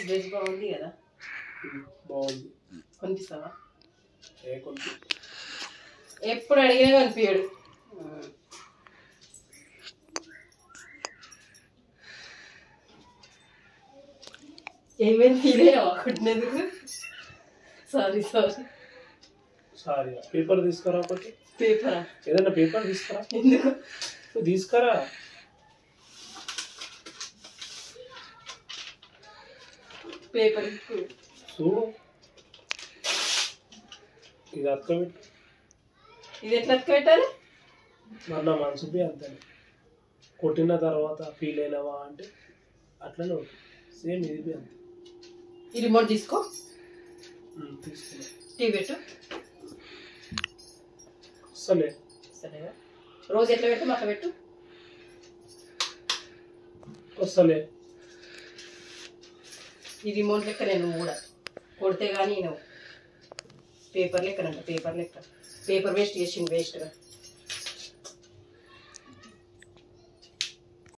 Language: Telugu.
డ్రెస్ బాగుంది కదా? బాగుంది. కొనిపిస్తావా? కొంచెం ఎప్పుడు అడిగినా కొనిపించాడు. ఏమేమి తీరేవా కొట్టినందుకు? Sorry sorry sorry. పేపర్ తీసుకురా ఒకటి. పేపరా? ఏదన్నా పేపర్ తీసుకురా. ఎందుకు? నువ్వు తీసుకురా. పేపర్ చూడు, ఇది అతకబెట్టు. ఇది ఎట్లా పెట్టాలి? మరి నా మనసుపై అంతే. కొట్టిన తర్వాత ఫీల్ అయినావా అంటే అట్లనే ఉంటుంది. సేమ్ ఇది అంతే. ఈ రిమోట్ తీసుకో. తీసుకున్నా. టీవీ పెట్టు. సరే సరేగా? రోజు ఎట్లా పెట్టు? అట్లా పెట్టు. వస్తలే. ఈ రిమోట్ లెక్క నేను కూడా కొడితే కానీ నువ్వు పేపర్ లెక్కనంట. పేపర్ లెక్క. పేపర్ వేస్ట్ చేసింది వేస్ట్గా.